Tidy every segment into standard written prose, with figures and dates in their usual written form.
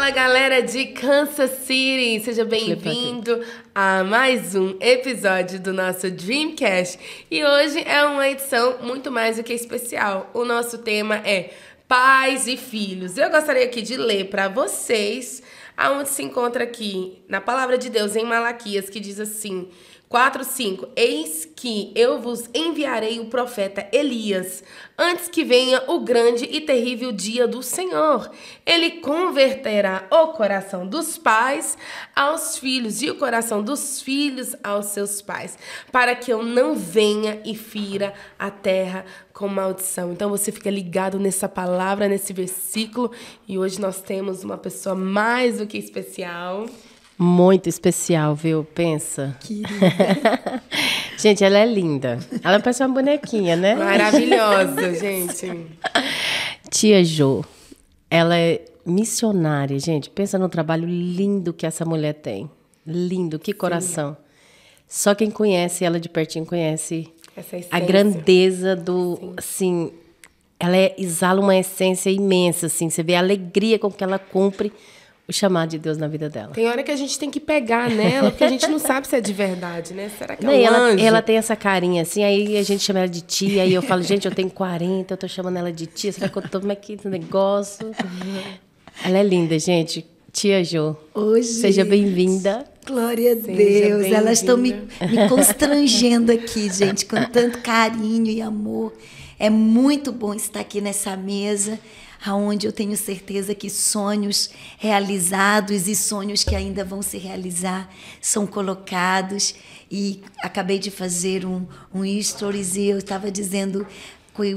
Fala, galera de Kansas City! Seja bem-vindo a mais um episódio do nosso Dreamcast. E hoje é uma edição muito mais do que especial. O nosso tema é pais e filhos. Eu gostaria aqui de ler para vocês aonde se encontra aqui na Palavra de Deus, em Malaquias, que diz assim... 4:5. Eis que eu vos enviarei o profeta Elias, antes que venha o grande e terrível dia do Senhor. Ele converterá o coração dos pais aos filhos e o coração dos filhos aos seus pais, para que eu não venha e fira a terra com maldição. Então você fica ligado nessa palavra, nesse versículo, e hoje nós temos uma pessoa mais do que especial. Muito especial, viu? Pensa. Querida. Gente, ela é linda. Ela parece uma bonequinha, né? Maravilhosa, gente. Tia Jo. Ela é missionária, gente. Pensa no trabalho lindo que essa mulher tem. Lindo, que coração. Sim. Só quem conhece ela de pertinho conhece a grandeza do... Sim. Assim, ela exala uma essência imensa, assim. Você vê a alegria com que ela cumpre o chamado de Deus na vida dela. Tem hora que a gente tem que pegar nela, porque a gente não sabe se é de verdade, né? Será que é um anjo? Ela tem essa carinha assim, aí a gente chama ela de tia, aí eu falo, gente, eu tenho 40, eu tô chamando ela de tia, será que eu tô, como é que esse negócio? Ela é linda, gente. Tia Jo. Oi, seja bem-vinda. Glória a Deus. Elas estão me constrangendo aqui, gente, com tanto carinho e amor. É muito bom estar aqui nessa mesa, onde eu tenho certeza que sonhos realizados e sonhos que ainda vão se realizar são colocados. E acabei de fazer um stories e eu estava dizendo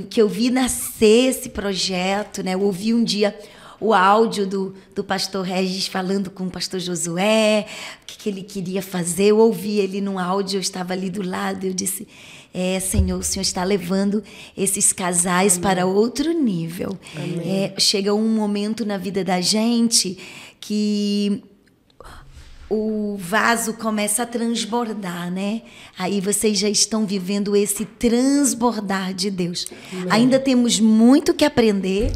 que eu vi nascer esse projeto, né? Eu ouvi um dia o áudio do pastor Regis falando com o pastor Josué, o que ele queria fazer. Eu ouvi ele num áudio, eu estava ali do lado, eu disse... Senhor, o Senhor está levando esses casais Amém. Para outro nível. Chega um momento na vida da gente que o vaso começa a transbordar, né? Aí vocês já estão vivendo esse transbordar de Deus. Amém. Ainda temos muito que aprender.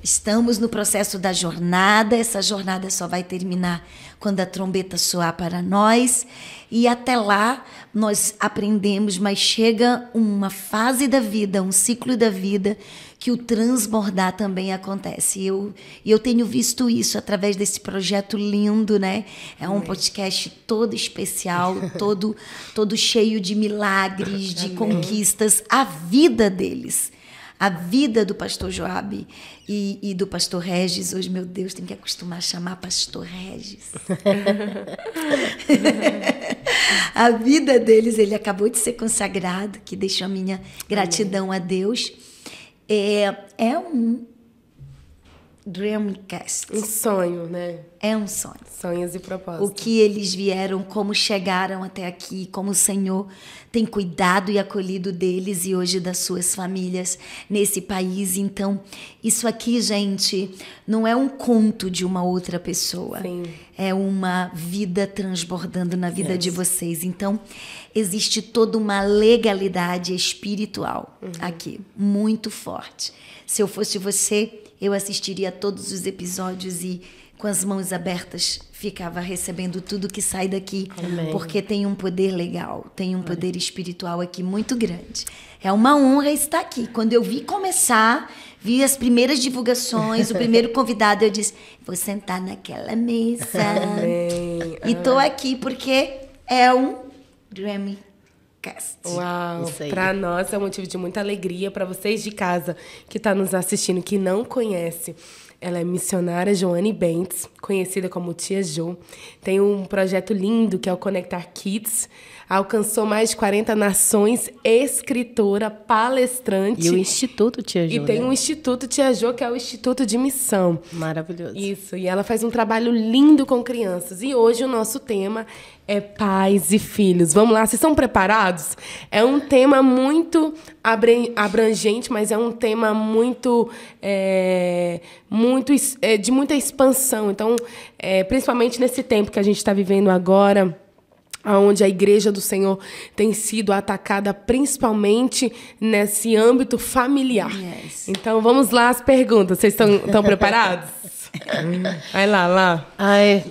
Estamos no processo da jornada. Essa jornada só vai terminar quando a trombeta soar para nós. E até lá nós aprendemos, mas chega uma fase da vida, um ciclo da vida, que o transbordar também acontece. E eu tenho visto isso através desse projeto lindo, né? É um podcast todo especial, todo cheio de milagres, de conquistas. A vida deles. A vida do pastor Joabe e do pastor Regis. Hoje, meu Deus, tem que acostumar a chamar pastor Regis. A vida deles, ele acabou de ser consagrado, que deixou a minha gratidão a Deus. É um Dreamcast. Um sonho, né? É um sonho. Sonhos e propósitos. O que eles vieram, como chegaram até aqui, como o Senhor tem cuidado e acolhido deles e hoje das suas famílias nesse país. Então, isso aqui, gente, não é um conto de uma outra pessoa. Sim. É uma vida transbordando na vida de vocês. Então, existe toda uma legalidade espiritual aqui, muito forte. Se eu fosse você, eu assistiria a todos os episódios e com as mãos abertas ficava recebendo tudo que sai daqui. Amém. Porque tem um poder legal, tem um poder espiritual aqui muito grande. É uma honra estar aqui. Quando eu vi começar, vi as primeiras divulgações, o primeiro convidado, eu disse, vou sentar naquela mesa. Amém. E estou aqui porque é um Dreamcast. Uau, para nós é um motivo de muita alegria, para vocês de casa que estão nos assistindo, que não conhece. Ela é missionária Joane Bentes, conhecida como Tia Jo. Tem um projeto lindo que é o Conectar Kids. Alcançou mais de 40 nações, escritora, palestrante. E o Instituto Tia Jo. E tem um Instituto Tia Jo, que é o Instituto de Missão. Maravilhoso. Isso, e ela faz um trabalho lindo com crianças. E hoje o nosso tema é pais e filhos. Vamos lá, vocês estão preparados? É um tema muito abrangente, mas é um tema de muita expansão. Então, principalmente nesse tempo que a gente está vivendo agora, onde a Igreja do Senhor tem sido atacada principalmente nesse âmbito familiar. Yes. Então, vamos lá as perguntas. Vocês estão preparados? Vai lá. Ai,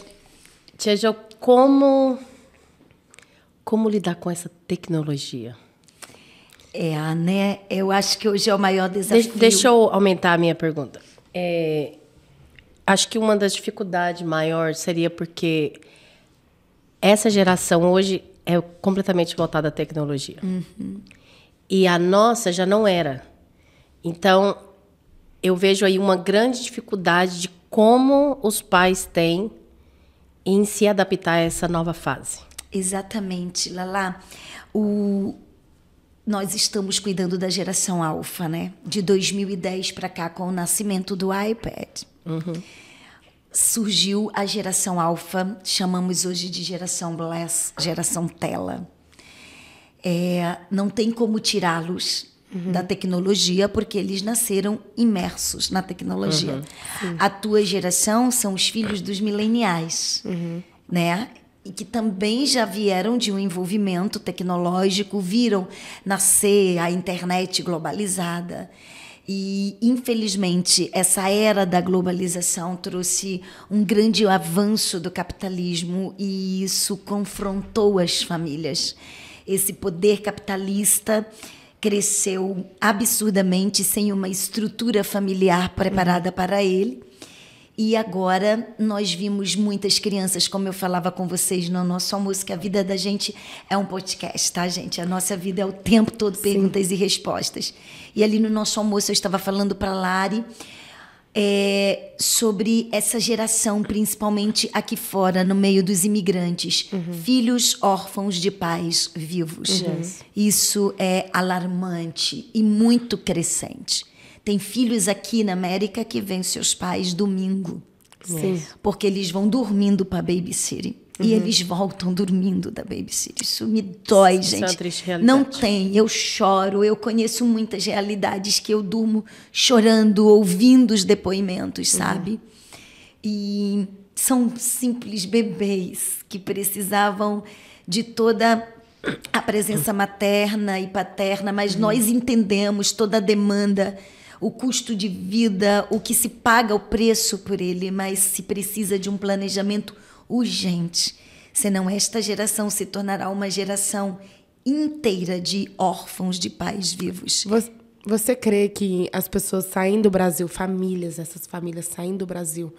Tia Jo, como lidar com essa tecnologia? Né? Eu acho que hoje é o maior desafio. Deixa eu aumentar a minha pergunta. Acho que uma das dificuldades maiores seria porque essa geração hoje é completamente voltada à tecnologia. Uhum. E a nossa já não era. Então, eu vejo aí uma grande dificuldade de como os pais têm em se adaptar a essa nova fase. Exatamente, Lala. Nós estamos cuidando da geração alfa, né? De 2010 para cá, com o nascimento do iPad. Uhum. Surgiu a geração alfa, chamamos hoje de geração Bless, geração tela. Não tem como tirá-los da tecnologia, porque eles nasceram imersos na tecnologia. A tua geração são os filhos dos mileniais, né? E que também já vieram de um envolvimento tecnológico, viram nascer a internet globalizada. E, infelizmente, essa era da globalização trouxe um grande avanço do capitalismo e isso confrontou as famílias. Esse poder capitalista cresceu absurdamente sem uma estrutura familiar preparada para ele. E agora nós vimos muitas crianças, como eu falava com vocês no nosso almoço, que a vida da gente é um podcast, tá, gente? A nossa vida é o tempo todo perguntas e respostas. E ali no nosso almoço eu estava falando para a Lari sobre essa geração, principalmente aqui fora, no meio dos imigrantes. Filhos órfãos de pais vivos. Isso é alarmante e muito crescente. Tem filhos aqui na América que vêm seus pais domingo. Sim. Porque eles vão dormindo para a babysitter. E eles voltam dormindo da babysitter. Isso me dói, gente. Isso é uma triste realidade. Não tem, eu choro. Eu conheço muitas realidades que eu durmo chorando, ouvindo os depoimentos, sabe? E são simples bebês que precisavam de toda a presença materna e paterna, mas nós entendemos toda a demanda, o custo de vida, o que se paga o preço por ele, mas se precisa de um planejamento urgente. Senão esta geração se tornará uma geração inteira de órfãos de pais vivos. Você crê que as pessoas saem do Brasil, essas famílias saem do Brasil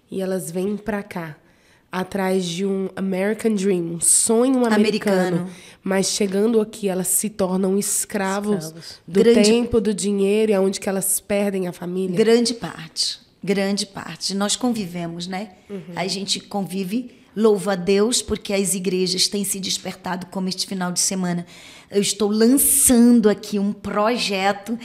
e elas vêm para cá atrás de um American Dream, um sonho americano, mas chegando aqui elas se tornam escravos do tempo, do dinheiro, e aonde que elas perdem a família? Grande parte. Nós convivemos, né? A gente convive, louva a Deus, porque as igrejas têm se despertado, como este final de semana. Eu estou lançando aqui um projeto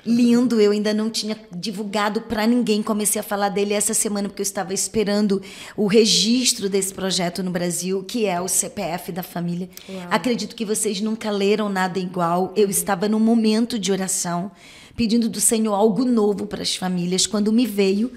lindo, eu ainda não tinha divulgado para ninguém, comecei a falar dele essa semana porque eu estava esperando o registro desse projeto no Brasil, que é o CPF da família. Uau. Acredito que vocês nunca leram nada igual. Eu estava num momento de oração, pedindo do Senhor algo novo para as famílias, quando me veio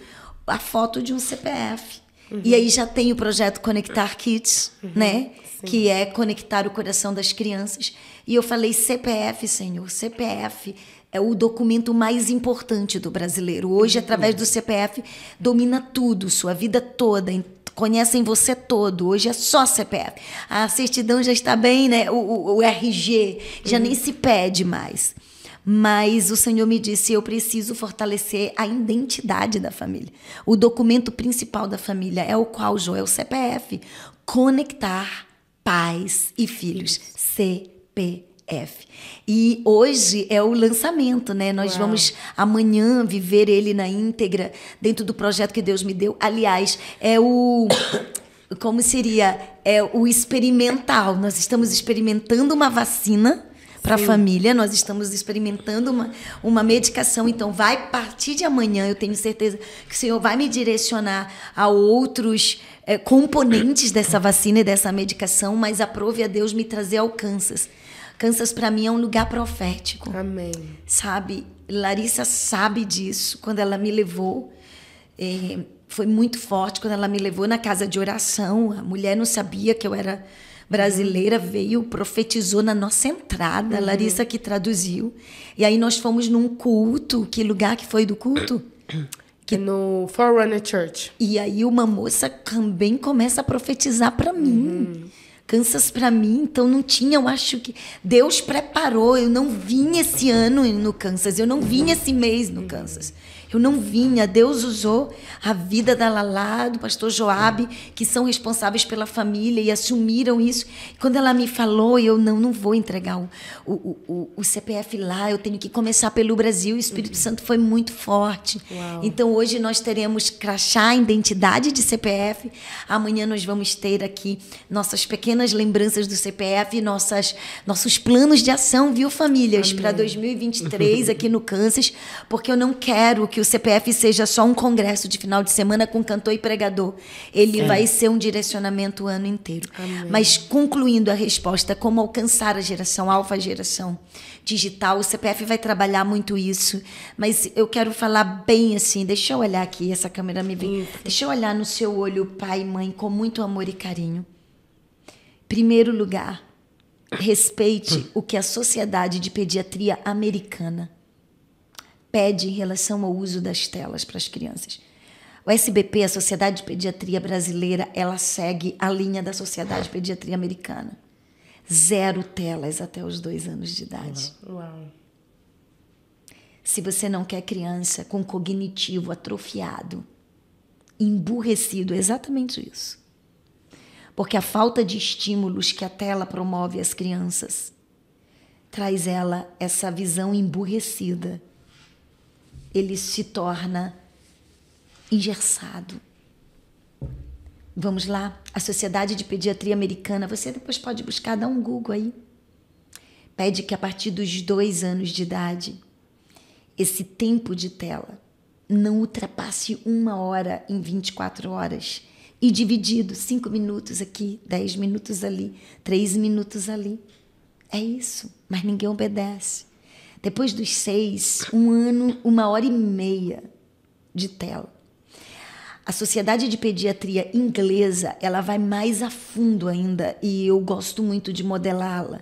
a foto de um CPF. E aí já tem o projeto Conectar Kids, né? Sim. Que é conectar o coração das crianças. E eu falei, CPF, Senhor, CPF é o documento mais importante do brasileiro. Hoje, através do CPF, domina tudo, sua vida toda, conhecem você todo. Hoje é só CPF. A certidão já está bem, né? O RG já nem se pede mais. Mas o Senhor me disse, eu preciso fortalecer a identidade da família. O documento principal da família é o qual, Jô, é o CPF. Conectar pais e filhos. CPF. E hoje é o lançamento, né? Nós vamos amanhã viver ele na íntegra dentro do projeto que Deus me deu. Aliás, é o... Como seria? É o experimental. Nós estamos experimentando uma vacina para a família, nós estamos experimentando uma medicação, então vai partir de amanhã, eu tenho certeza que o Senhor vai me direcionar a outros componentes dessa vacina e dessa medicação, mas aprove a Deus me trazer ao Kansas. Kansas para mim é um lugar profético. Amém. Sabe, Larissa sabe disso, quando ela me levou, foi muito forte, quando ela me levou na casa de oração, a mulher não sabia que eu era brasileira, veio, profetizou na nossa entrada, Larissa que traduziu. E aí nós fomos num culto. Que lugar que foi do culto? no Forerunner Church. E aí uma moça também começa a profetizar para mim. Kansas para mim, então não tinha, eu acho que Deus preparou, eu não vim esse ano no Kansas, eu não vim esse mês no Kansas. Eu não vinha, Deus usou a vida da Lala, do pastor Joabe, que são responsáveis pela família e assumiram isso. Quando ela me falou, eu não vou entregar o CPF lá, eu tenho que começar pelo Brasil. O Espírito Santo foi muito forte. Uau. Então, hoje nós teremos crachá, identidade de CPF. Amanhã nós vamos ter aqui nossas pequenas lembranças do CPF, nossos planos de ação, viu, famílias, para 2023 aqui no Kansas, porque eu não quero que o CPF seja só um congresso de final de semana com cantor e pregador. Ele vai ser um direcionamento o ano inteiro. Amém. Mas, concluindo a resposta, como alcançar a geração alfa, a geração digital, o CPF vai trabalhar muito isso. Mas eu quero falar bem assim, deixa eu olhar aqui, essa câmera me vem. Deixa eu olhar no seu olho, pai e mãe, com muito amor e carinho. Primeiro lugar, respeite o que a Sociedade de Pediatria Americana pede em relação ao uso das telas para as crianças. O SBP, a Sociedade de Pediatria Brasileira, ela segue a linha da Sociedade de Pediatria Americana. 0 telas até os 2 anos de idade. Uau. Se você não quer criança com cognitivo atrofiado, emburrecido, é exatamente isso. Porque a falta de estímulos que a tela promove às crianças traz essa visão emburrecida. Ele se torna engessado. Vamos lá, a Sociedade de Pediatria Americana, você depois pode buscar, dá um Google aí. Pede que a partir dos 2 anos de idade, esse tempo de tela não ultrapasse 1 hora em 24 horas. E dividido, 5 minutos aqui, 10 minutos ali, 3 minutos ali. É isso, mas ninguém obedece. Depois dos 6, 1 ano, 1h30 de tela. A Sociedade de Pediatria Inglesa, ela vai mais a fundo ainda, e eu gosto muito de modelá-la,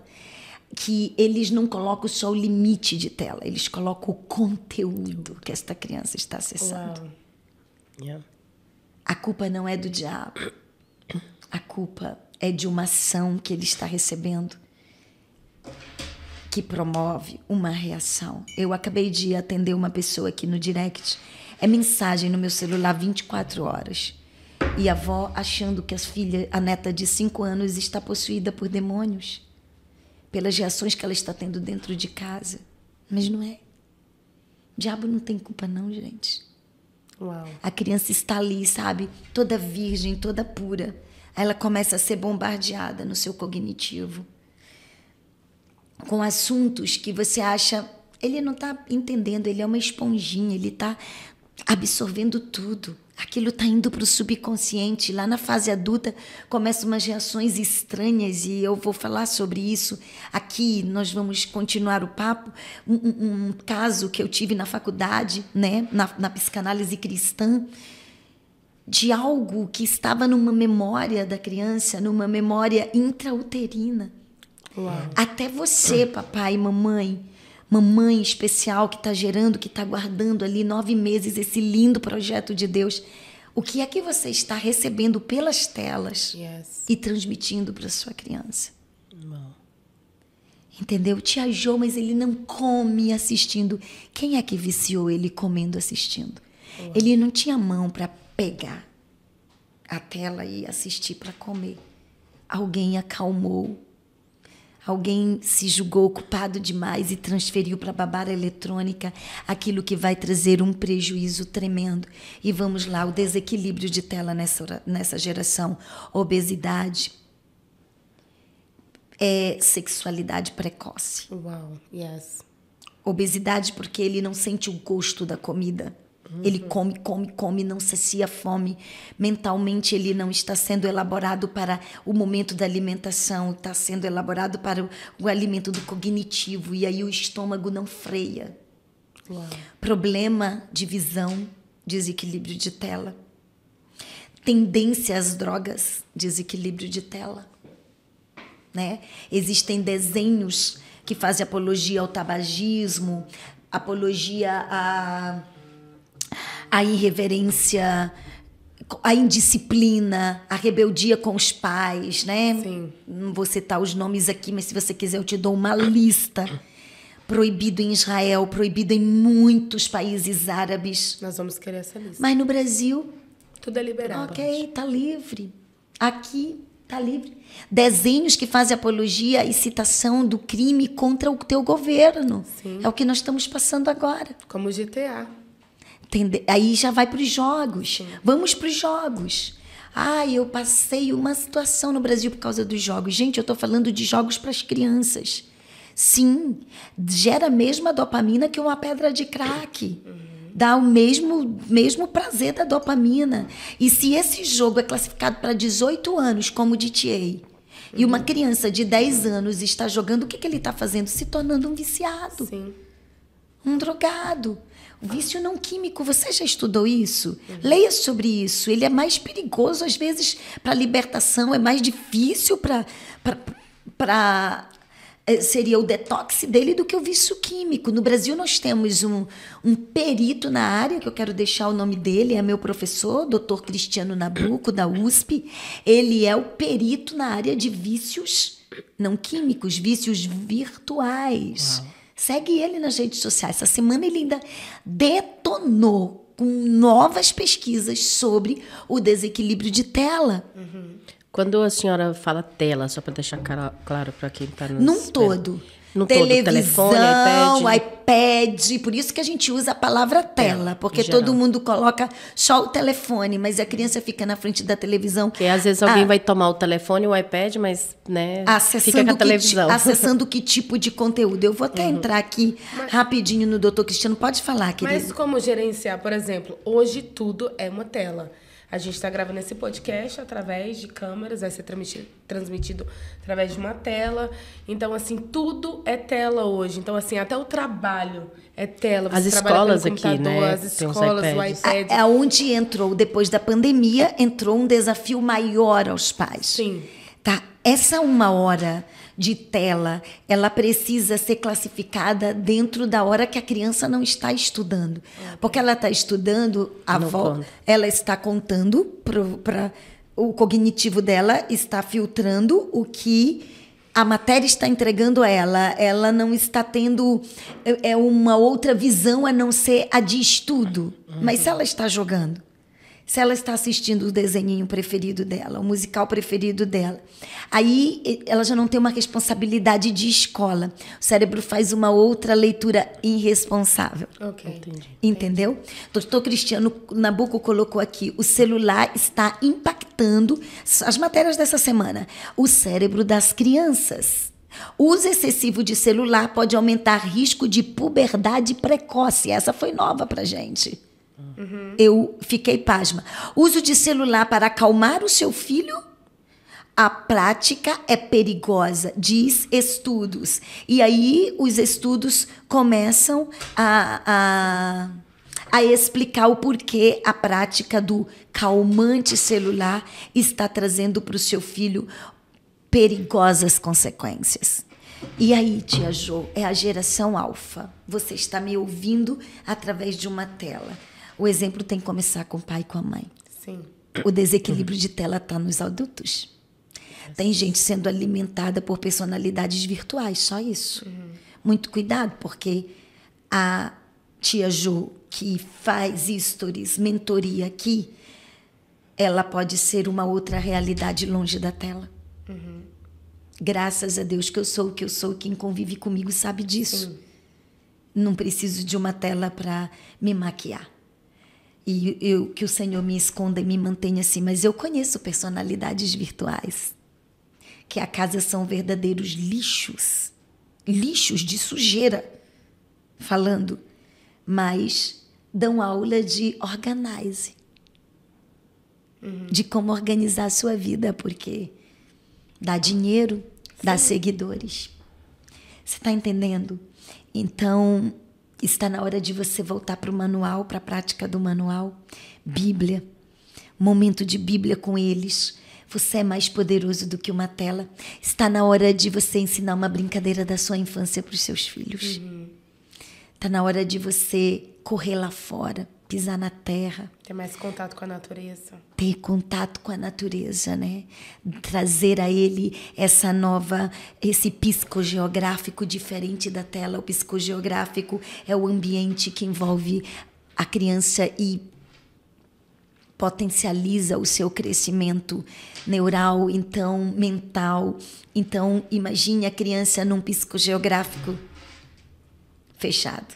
que eles não colocam só o limite de tela, eles colocam o conteúdo que esta criança está acessando. Uau. Yeah. A culpa não é do diabo. A culpa é de uma ação que ele está recebendo que promove uma reação. Eu acabei de atender uma pessoa aqui no direct. É mensagem no meu celular 24 horas. E a avó achando que a neta de 5 anos está possuída por demônios. Pelas reações que ela está tendo dentro de casa. Mas não é. O diabo não tem culpa não, gente. Uau. A criança está ali, sabe? Toda virgem, toda pura. Aí ela começa a ser bombardeada no seu cognitivo. Com assuntos que você acha... Ele não está entendendo, ele é uma esponjinha, ele está absorvendo tudo. Aquilo está indo para o subconsciente. Lá na fase adulta começam umas reações estranhas e eu vou falar sobre isso. Aqui nós vamos continuar o papo. Um caso que eu tive na faculdade, né, na psicanálise cristã, de algo que estava numa memória da criança, numa memória intrauterina. Uau. Até você, papai e mamãe especial que está gerando, que está guardando ali 9 meses esse lindo projeto de Deus. O que é que você está recebendo pelas telas e transmitindo para sua criança? Uau. Entendeu? Tia Jo, mas ele não come assistindo. Quem é que viciou ele comendo assistindo? Uau. Ele não tinha mão para pegar a tela e assistir para comer. Alguém acalmou. Alguém se julgou culpado demais e transferiu para a babá eletrônica aquilo que vai trazer um prejuízo tremendo. E vamos lá, o desequilíbrio de tela nessa geração. Obesidade, sexualidade precoce. Uau, yes. Obesidade porque ele não sente o gosto da comida. Ele come, não sacia a fome. Mentalmente ele não está sendo elaborado para o momento da alimentação, está sendo elaborado para o alimento do cognitivo, e aí o estômago não freia. Uau. Problema de visão, desequilíbrio de tela. Tendência às drogas, desequilíbrio de tela. Né? Existem desenhos que fazem apologia ao tabagismo, apologia a irreverência, a indisciplina, a rebeldia com os pais, né? Sim. Não vou citar os nomes aqui, mas se você quiser eu te dou uma lista. Proibido em Israel, proibido em muitos países árabes. Nós vamos querer essa lista. Mas no Brasil, Tudo é liberado. ok, tá livre. Aqui tá livre. Desenhos que fazem apologia e citação do crime contra o teu governo. Sim. É o que nós estamos passando agora. Como o GTA. Aí já vai para os jogos. Sim. Vamos para os jogos. Eu passei uma situação no Brasil por causa dos jogos. Gente, eu estou falando de jogos para as crianças. Sim, gera a mesma dopamina que uma pedra de crack. Dá o mesmo prazer da dopamina. E se esse jogo é classificado para 18 anos, como GTA, e uma criança de 10 anos está jogando, o que ele está fazendo? Se tornando um viciado. Sim. Um drogado. O vício não químico, você já estudou isso? Leia sobre isso. Ele é mais perigoso, às vezes, para a libertação, é mais difícil seria o detox dele do que o vício químico. No Brasil, nós temos um perito na área, que eu quero deixar o nome dele, é meu professor, Dr. Cristiano Nabuco, da USP. Ele é o perito na área de vícios não químicos, vícios virtuais. Uau. Segue ele nas redes sociais. Essa semana ele ainda detonou com novas pesquisas sobre o desequilíbrio de tela. Quando a senhora fala tela, só para deixar claro para quem está nos... Num todo. Num televisão, todo, telefone, iPad, por isso que a gente usa a palavra tela, porque todo mundo coloca só o telefone, mas a criança fica na frente da televisão. Porque às vezes alguém vai tomar o telefone, o iPad, mas fica com a televisão. Acessando que tipo de conteúdo. Eu vou até entrar aqui rapidinho no Dr. Cristiano. Pode falar, querido. Mas como gerenciar, por exemplo, hoje tudo é uma tela. A gente está gravando esse podcast através de câmeras, vai ser transmitido através de uma tela. Então, assim, tudo é tela hoje. Então, assim, até o trabalho é tela. Você as escolas aqui, né? As escolas, o iPad. Onde entrou, depois da pandemia, entrou um desafio maior aos pais. Sim. Tá? Essa 1 hora de tela, ela precisa ser classificada dentro da hora que a criança não está estudando. Porque ela está estudando, ela está contando, o cognitivo dela está filtrando o que a matéria está entregando a ela. Ela não está tendo uma outra visão a não ser a de estudo. Mas se ela está jogando, se ela está assistindo o desenhinho preferido dela, o musical preferido dela, aí ela já não tem uma responsabilidade de escola. O cérebro faz uma outra leitura irresponsável. Ok, entendi. Entendeu? Doutor Cristiano Nabuco colocou aqui, o celular está impactando, as matérias dessa semana, o cérebro das crianças. O uso excessivo de celular pode aumentar risco de puberdade precoce. Essa foi nova pra gente. Eu fiquei pasma. Uso de celular para acalmar o seu filho? A prática é perigosa, diz estudos. E aí os estudos começam a explicar o porquê a prática do calmante celular está trazendo para o seu filho perigosas consequências. E aí, tia Jo, é a geração alfa. Você está me ouvindo através de uma tela. O exemplo tem que começar com o pai e com a mãe. Sim. O desequilíbrio de tela está nos adultos. Tem gente sendo alimentada por personalidades virtuais, só isso. Muito cuidado, porque a tia Jo, que faz stories, mentoria aqui, ela pode ser uma outra realidade longe da tela. Graças a Deus que eu sou o que eu sou, quem convive comigo sabe disso. Sim. Não preciso de uma tela para me maquiar. E que o Senhor me esconda e me mantenha assim. Mas eu conheço personalidades virtuais, que a casa são verdadeiros lixos. Lixos de sujeira, falando. Mas dão aula de organize. De como organizar a sua vida, porque dá dinheiro, dá seguidores. Você está entendendo? Então, está na hora de você voltar para o manual, para a prática do manual. Bíblia, momento de Bíblia com eles. Você é mais poderoso do que uma tela. Está na hora de você ensinar uma brincadeira da sua infância para os seus filhos. Está na hora de você correr lá fora. pisar na terra. Ter mais contato com a natureza. Ter contato com a natureza, né? Trazer a ele esse psicogeográfico diferente da tela. O psicogeográfico é o ambiente que envolve a criança e potencializa o seu crescimento neural, então mental. Então, imagine a criança num psicogeográfico fechado.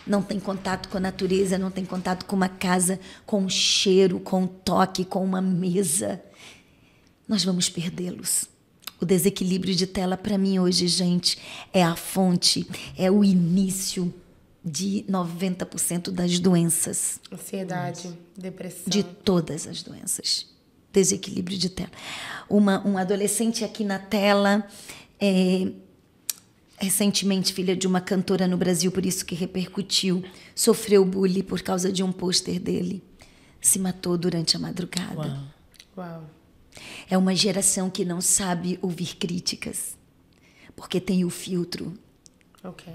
Não tem contato com a natureza, não tem contato com uma casa, com um cheiro, com um toque, com uma mesa. Nós vamos perdê-los. O desequilíbrio de tela, para mim, hoje, gente, é a fonte, é o início de 90% das doenças. Ansiedade, depressão. De todas as doenças. Desequilíbrio de tela. Um adolescente aqui na tela, recentemente filha de uma cantora no Brasil, por isso que repercutiu, sofreu bullying por causa de um pôster dele. Se matou durante a madrugada. Uau. É uma geração que não sabe ouvir críticas, porque tem o filtro. Ok.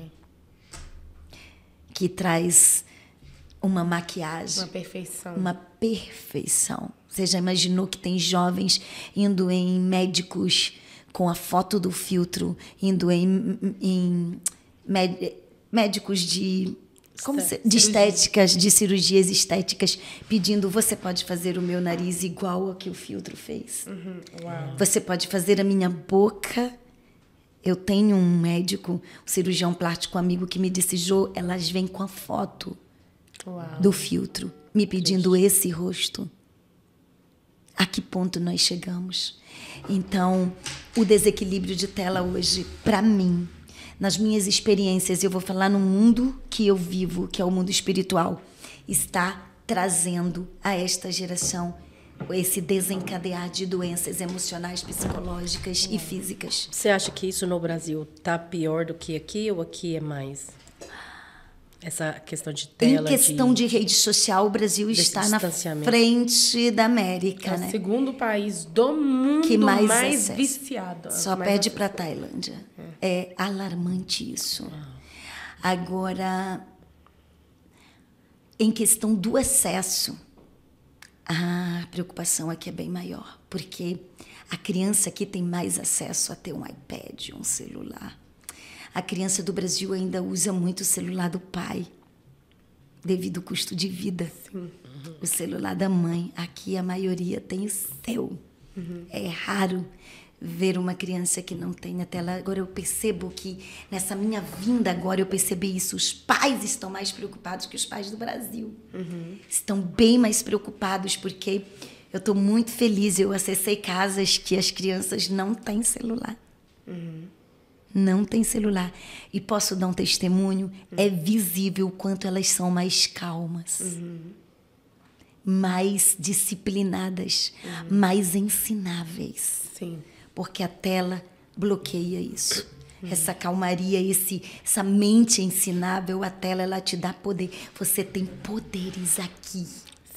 Que traz uma maquiagem. Uma perfeição. Uma perfeição. Você já imaginou que tem jovens indo em médicos com a foto do filtro, indo em médicos de estéticas, de cirurgias estéticas, pedindo: você pode fazer o meu nariz igual ao que o filtro fez? Uau. Você pode fazer a minha boca? Eu tenho um médico, um cirurgião plástico amigo que me disse: Jô, elas vêm com a foto do filtro, me pedindo esse rosto. A que ponto nós chegamos? Então, o desequilíbrio de tela hoje, para mim, nas minhas experiências, eu vou falar no mundo que eu vivo, que é o mundo espiritual, está trazendo a esta geração esse desencadear de doenças emocionais, psicológicas e físicas. Você acha que isso no Brasil tá pior do que aqui ou aqui é mais? Essa questão de tela... Em questão de rede social, o Brasil está na frente da América. É né? o segundo país do mundo que mais viciado. Só perde para a Tailândia. É alarmante isso. Agora, em questão do acesso, a preocupação aqui é bem maior, porque a criança aqui tem mais acesso a ter um iPad, um celular. A criança do Brasil ainda usa muito o celular do pai, devido ao custo de vida. Sim. O celular da mãe, aqui a maioria tem o seu. É raro ver uma criança que não tem a tela. Agora eu percebo que, nessa minha vinda agora, eu percebi isso. Os pais estão mais preocupados que os pais do Brasil. Estão bem mais preocupados, porque eu estou muito feliz. Eu acessei casas que as crianças não têm celular. Não tem celular. E posso dar um testemunho, é visível o quanto elas são mais calmas, mais disciplinadas, mais ensináveis. Sim. Porque a tela bloqueia isso. Essa calmaria, essa mente ensinável, a tela, ela te dá poder. Você tem poderes aqui.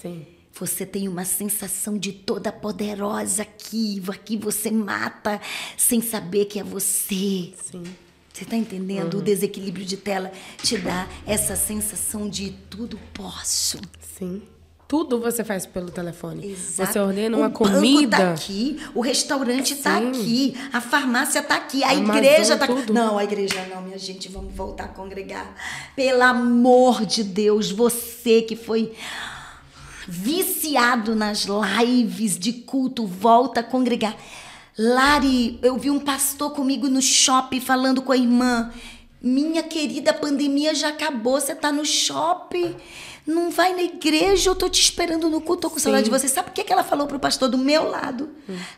Sim. Você tem uma sensação de toda poderosa aqui. Aqui você mata sem saber que é você. Sim. Você está entendendo? O desequilíbrio de tela te dá essa sensação de tudo posso. Sim. Tudo você faz pelo telefone. Exato. Você ordena uma o comida. O banco tá aqui, o restaurante está aqui, a farmácia está aqui, a Amazon, igreja está aqui. tudo. Não, a igreja não, minha gente, vamos voltar a congregar. Pelo amor de Deus, você que foi viciado nas lives de culto, volta a congregar. Lari, eu vi um pastor comigo no shopping falando com a irmã: minha querida, a pandemia já acabou, você está no shopping, não vai na igreja, eu tô te esperando no culto, tô com saudade de você. Sabe o que ela falou pro pastor do meu lado?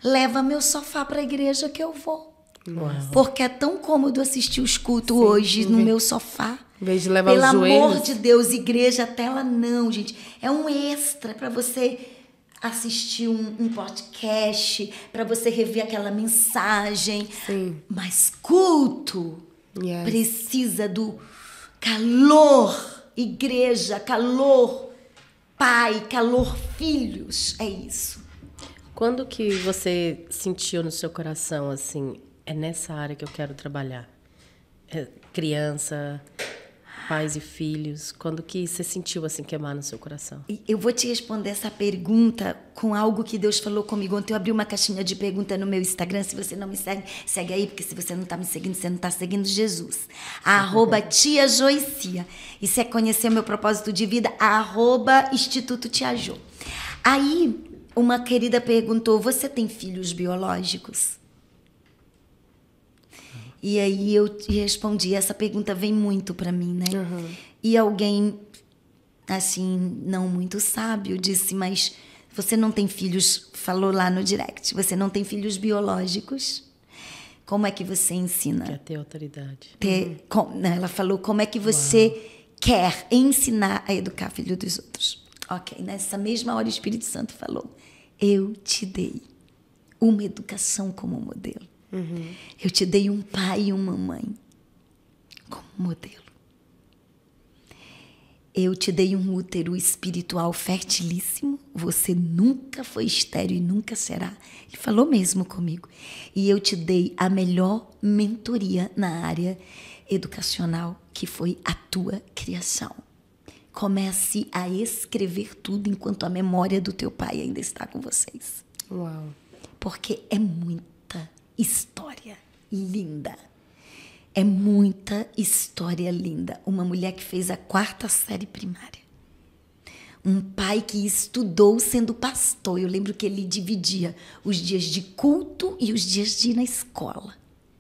Leva meu sofá pra igreja que eu vou. Uau. Porque é tão cômodo assistir os cultos hoje no meu sofá. Em vez de levar Pelo os joelhos. amor de Deus, igreja, tela não, gente. É um extra para você assistir um podcast, para você rever aquela mensagem. Sim. Mas culto Yes. precisa do calor, igreja, calor, pai, calor, filhos. É isso. Quando que você sentiu no seu coração, assim, é nessa área que eu quero trabalhar? É criança, pais e filhos? Quando que você sentiu assim queimar no seu coração? Eu vou te responder essa pergunta com algo que Deus falou comigo. Ontem eu abri uma caixinha de pergunta no meu Instagram. Se você não me segue, segue aí, porque se você não está me seguindo, você não está seguindo Jesus. @Tia Joicia. E se é conhecer meu propósito de vida, @Instituto Tia Jo. Aí, uma querida perguntou, você tem filhos biológicos? E aí eu respondi, essa pergunta vem muito para mim, né? E alguém, assim, não muito sábio, disse, mas você não tem filhos, falou lá no direct, você não tem filhos biológicos? Como é que você ensina? Quer ter autoridade. Ela falou, como é que você quer ensinar a educar filho dos outros? Ok, nessa mesma hora o Espírito Santo falou, eu te dei uma educação como modelo. Eu te dei um pai e uma mãe como modelo. Eu te dei um útero espiritual fertilíssimo. Você nunca foi estéril e nunca será. Ele falou mesmo comigo. E eu te dei a melhor mentoria na área educacional, que foi a tua criação. Comece a escrever tudo enquanto a memória do teu pai ainda está com vocês. Uau. Porque é muita história linda. É muita história linda. Uma mulher que fez a 4ª série primária. Um pai que estudou sendo pastor. Eu lembro que ele dividia os dias de culto e os dias de ir na escola.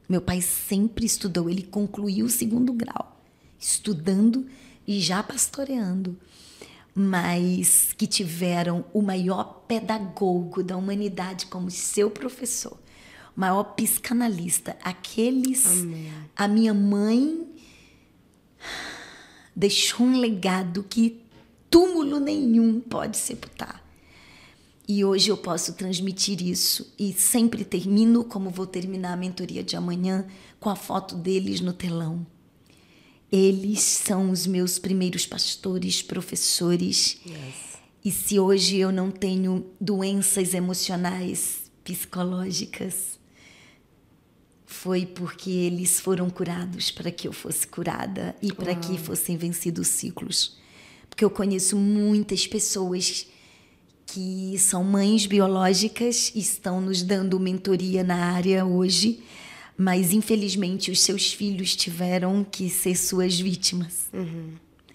Meu pai sempre estudou. Ele concluiu o 2º grau, estudando e já pastoreando. Mas que tiveram o maior pedagogo da humanidade como seu professor. O maior psicanalista. Amém. A minha mãe deixou um legado que túmulo nenhum pode sepultar. E hoje eu posso transmitir isso. E sempre termino, como vou terminar a mentoria de amanhã, com a foto deles no telão. Eles são os meus primeiros pastores, professores. Yes. E se hoje eu não tenho doenças emocionais, psicológicas, foi porque eles foram curados para que eu fosse curada e para que fossem vencidos ciclos. Porque eu conheço muitas pessoas que são mães biológicas e estão nos dando mentoria na área hoje, mas infelizmente os seus filhos tiveram que ser suas vítimas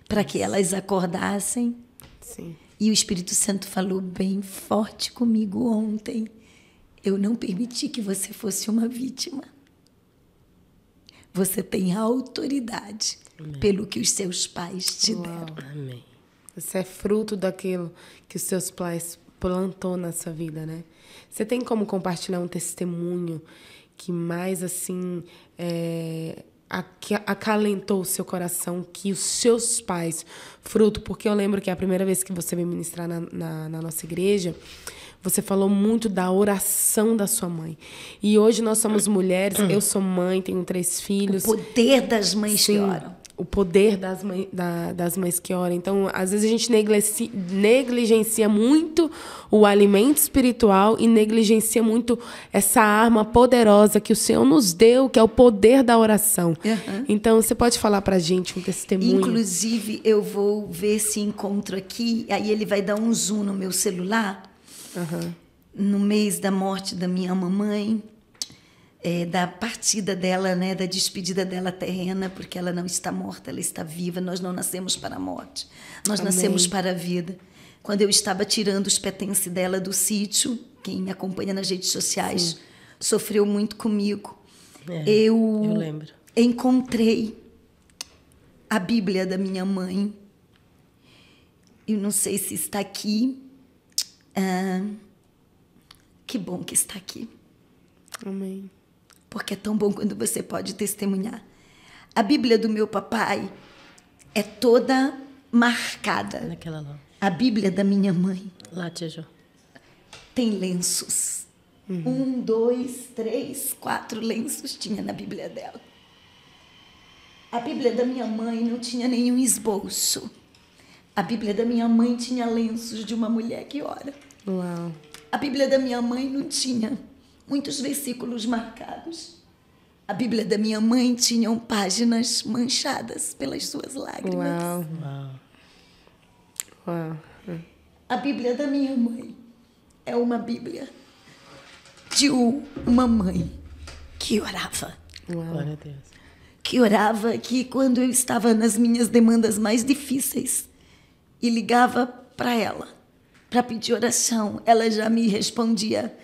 para que elas acordassem. Sim. E o Espírito Santo falou bem forte comigo ontem. Eu não permiti que você fosse uma vítima. Você tem autoridade pelo que os seus pais te deram. Amém. Você é fruto daquilo que os seus pais plantou na sua vida, né? Você tem como compartilhar um testemunho que mais, assim, acalentou o seu coração, que os seus pais, fruto... Porque eu lembro que a primeira vez que você veio ministrar na nossa igreja, você falou muito da oração da sua mãe. E hoje nós somos mulheres, eu sou mãe, tenho 3 filhos. O poder das mães que oram. O poder das mães que oram. Então, às vezes a gente negligencia muito o alimento espiritual e negligencia muito essa arma poderosa que o Senhor nos deu, que é o poder da oração. Então, você pode falar pra gente um testemunho? Inclusive, eu vou ver esse encontro aqui, aí ele vai dar um zoom no meu celular. No mês da morte da minha mamãe, da partida dela, né, da despedida dela terrena, porque ela não está morta, ela está viva. Nós não nascemos para a morte, nós nascemos para a vida. Quando eu estava tirando os pertences dela do sítio, quem me acompanha nas redes sociais sofreu muito comigo. Eu lembro. Encontrei a Bíblia da minha mãe. Eu não sei se está aqui. Que bom que está aqui. Amém. Porque é tão bom quando você pode testemunhar. A Bíblia do meu papai é toda marcada. Naquela lá. A Bíblia da minha mãe Lá, Tia Jo. tem lenços. 1, 2, 3, 4 lenços tinha na Bíblia dela. A Bíblia da minha mãe não tinha nenhum esboço. A Bíblia da minha mãe tinha lenços de uma mulher que ora. Uau. A Bíblia da minha mãe não tinha muitos versículos marcados. A Bíblia da minha mãe tinha páginas manchadas pelas suas lágrimas. Uau. Uau. A Bíblia da minha mãe é uma Bíblia de uma mãe que orava. Glória a Deus. Que orava, que quando eu estava nas minhas demandas mais difíceis e ligava para ela, para pedir oração, ela já me respondia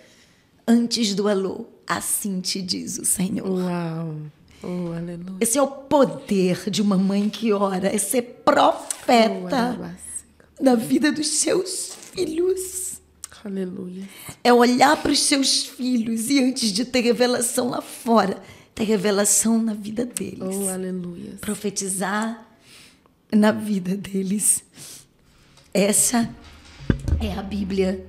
antes do alô. Assim te diz o Senhor. Uau. Oh, aleluia. Esse é o poder de uma mãe que ora, é ser profeta na vida dos seus filhos. Aleluia. É olhar para os seus filhos e antes de ter revelação lá fora, ter revelação na vida deles. Oh, aleluia. Profetizar na vida deles. Essa é a Bíblia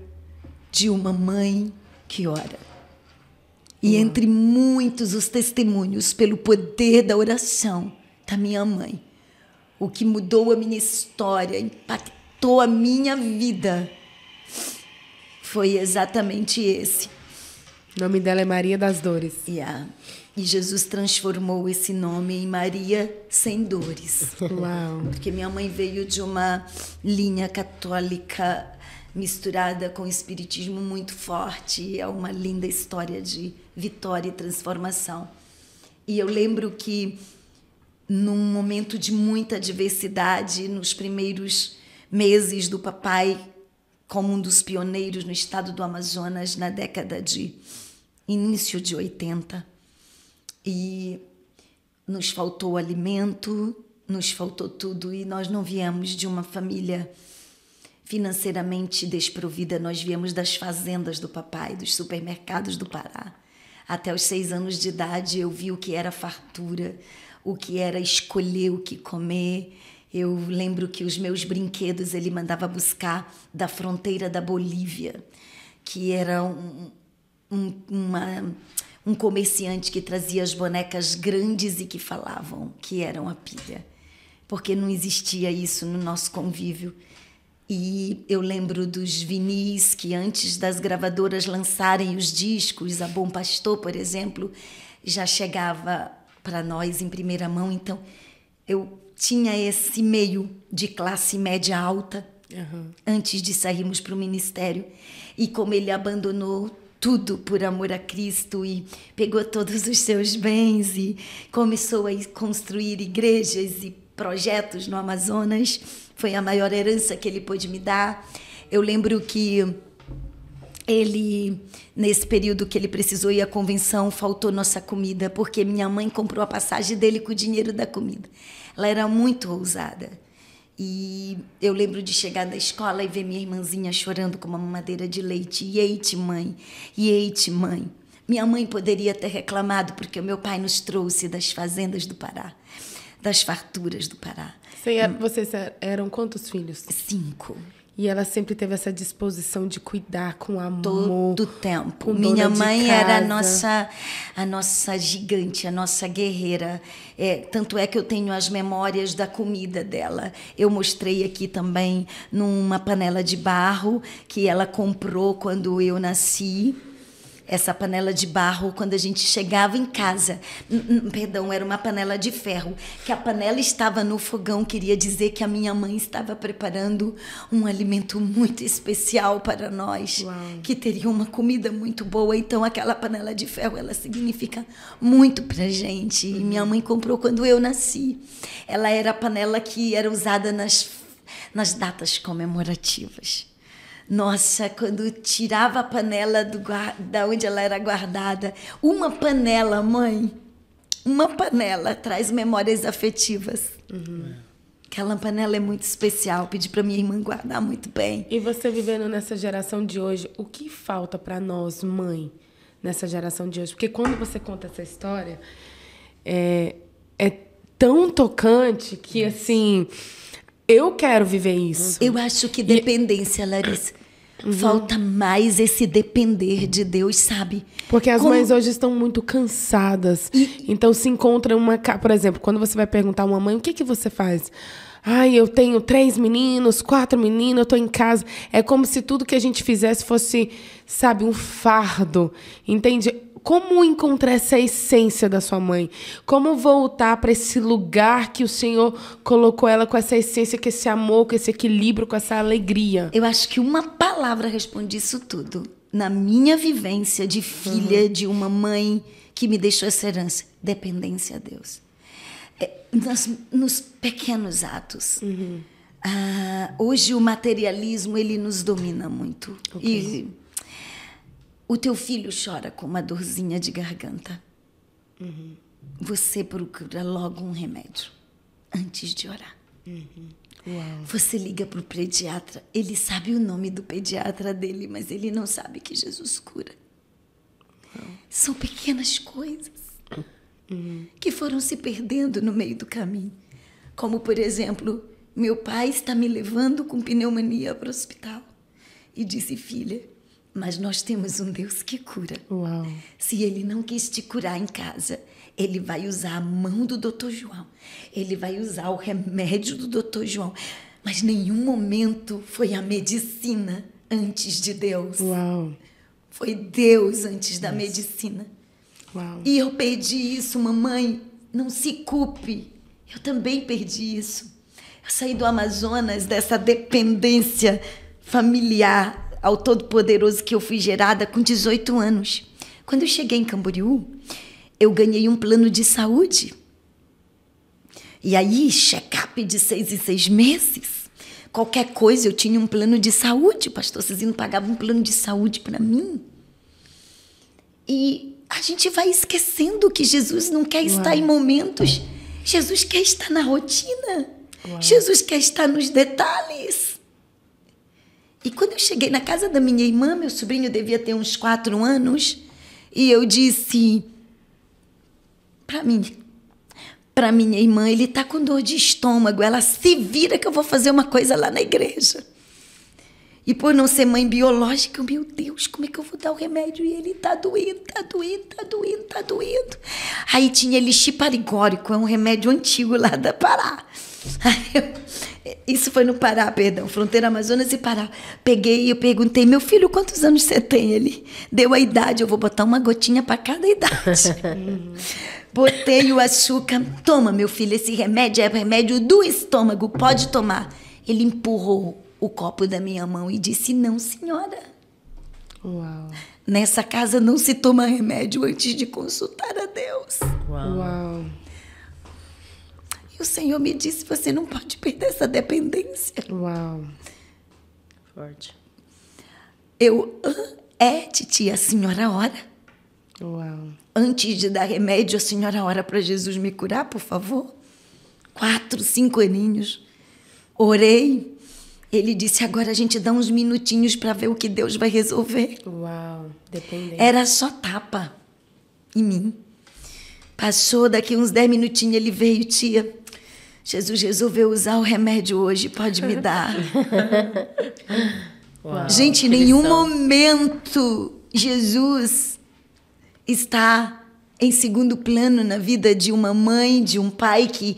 de uma mãe que ora. E entre muitos os testemunhos pelo poder da oração da minha mãe, o que mudou a minha história, impactou a minha vida, foi exatamente esse. O nome dela é Maria das Dores. E Jesus transformou esse nome em Maria Sem Dores. Uau. Porque minha mãe veio de uma linha católica misturada com espiritismo muito forte. É uma linda história de vitória e transformação. E eu lembro que, num momento de muita adversidade, nos primeiros meses do papai, como um dos pioneiros no estado do Amazonas, na década de início de 80, e nos faltou alimento, nos faltou tudo, e nós não viemos de uma família financeiramente desprovida, nós viemos das fazendas do papai, dos supermercados do Pará. Até os 6 anos de idade eu vi o que era fartura, o que era escolher o que comer. Eu lembro que os meus brinquedos ele mandava buscar da fronteira da Bolívia, que era um comerciante que trazia as bonecas grandes e que falavam que eram a pilha, porque não existia isso no nosso convívio. E eu lembro dos vinis que antes das gravadoras lançarem os discos, a Bom Pastor, por exemplo, já chegava para nós em primeira mão. Então, eu tinha esse meio de classe média alta antes de sairmos para o ministério. E como ele abandonou tudo por amor a Cristo e pegou todos os seus bens e começou a construir igrejas e projetos no Amazonas, foi a maior herança que ele pôde me dar. Eu lembro que ele, nesse período que ele precisou ir à convenção, faltou nossa comida, porque minha mãe comprou a passagem dele com o dinheiro da comida. Ela era muito ousada. E eu lembro de chegar da escola e ver minha irmãzinha chorando com uma mamadeira de leite. E eite, mãe. E eite, mãe. Minha mãe poderia ter reclamado, porque o meu pai nos trouxe das fazendas do Pará, das farturas do Pará. Vocês eram quantos filhos? 5. E ela sempre teve essa disposição de cuidar com amor. Todo o tempo. Com Minha mãe era a nossa gigante, a nossa guerreira. Tanto é que eu tenho as memórias da comida dela. Eu mostrei aqui também numa panela de barro que ela comprou quando eu nasci. Essa panela de barro, quando a gente chegava em casa, perdão, era uma panela de ferro, que a panela estava no fogão, queria dizer que a minha mãe estava preparando um alimento muito especial para nós. Uau. Que teria uma comida muito boa. Então, aquela panela de ferro, ela significa muito pra gente. E minha mãe comprou quando eu nasci. Ela era a panela que era usada nas datas comemorativas. Nossa, quando tirava a panela da onde ela era guardada, uma panela, mãe, uma panela traz memórias afetivas. Aquela panela é muito especial, pedi para minha irmã guardar muito bem. E você vivendo nessa geração de hoje, o que falta para nós, mãe, nessa geração de hoje? Porque quando você conta essa história, é tão tocante que, assim... Eu quero viver isso. Eu acho que dependência, Larissa. Falta mais esse depender de Deus, sabe? Porque as mães hoje estão muito cansadas. Então se encontra uma... Por exemplo, quando você vai perguntar a uma mãe, o que você faz? Eu tenho 3 meninos, 4 meninos, eu estou em casa. É como se tudo que a gente fizesse fosse, sabe, um fardo. Entende? como encontrar essa essência da sua mãe? Como voltar para esse lugar que o Senhor colocou ela com essa essência, com esse amor, com esse equilíbrio, com essa alegria? Eu acho que uma palavra responde isso tudo. Na minha vivência de filha de uma mãe que me deixou essa herança, dependência a Deus. Nos pequenos atos. Hoje o materialismo ele nos domina muito. E o teu filho chora com uma dorzinha de garganta. Você procura logo um remédio antes de orar. Você liga para o pediatra, ele sabe o nome do pediatra dele, mas ele não sabe que Jesus cura. São pequenas coisas que foram se perdendo no meio do caminho. Como, por exemplo, meu pai está me levando com pneumonia para o hospital. E disse, filha, mas nós temos um Deus que cura. Uau. Se ele não quis te curar em casa, ele vai usar a mão do Dr. João. Ele vai usar o remédio do Dr. João. Mas nenhum momento foi a medicina antes de Deus. Uau. Foi Deus antes da medicina. Uau. E eu perdi isso, mamãe. Não se culpe. Eu também perdi isso. Eu saí do Amazonas, dessa dependência familiar ao Todo-Poderoso que eu fui gerada com 18 anos. Quando eu cheguei em Camboriú, eu ganhei um plano de saúde. E aí, check-up de 6 em 6 meses. Qualquer coisa, eu tinha um plano de saúde. O pastor Cezino pagava um plano de saúde para mim. E a gente vai esquecendo que Jesus não quer estar em momentos. Jesus quer estar na rotina. Jesus quer estar nos detalhes. E quando eu cheguei na casa da minha irmã, meu sobrinho devia ter uns 4 anos, e eu disse para minha irmã, ele está com dor de estômago, ela se vira que eu vou fazer uma coisa lá na igreja. E por não ser mãe biológica, meu Deus, como é que eu vou dar o remédio? E ele tá doendo. Aí tinha elixir parigórico, é um remédio antigo lá da Pará. Isso foi no Pará, perdão, fronteira Amazonas e Pará. Peguei e eu perguntei, meu filho, quantos anos você tem? Ele deu a idade, eu vou botar uma gotinha para cada idade. Botei o açúcar, toma, meu filho, esse remédio é remédio do estômago, pode tomar. Ele empurrou o copo da minha mão e disse, não, senhora. Uau. Nessa casa não se toma remédio antes de consultar a Deus. Uau. E o Senhor me disse, você não pode perder essa dependência. Uau. Forte. Titia, a senhora ora. Uau. Antes de dar remédio, a senhora ora para Jesus me curar, por favor? 4, 5 aninhos. Orei. Ele disse, agora a gente dá uns minutinhos para ver o que Deus vai resolver. Uau. Dependente. Era só tapa em mim. Passou, daqui uns 10 minutinhos ele veio, tia, Jesus resolveu usar o remédio hoje, pode me dar. Uau, gente, em nenhum momento Jesus está em segundo plano na vida de uma mãe, de um pai que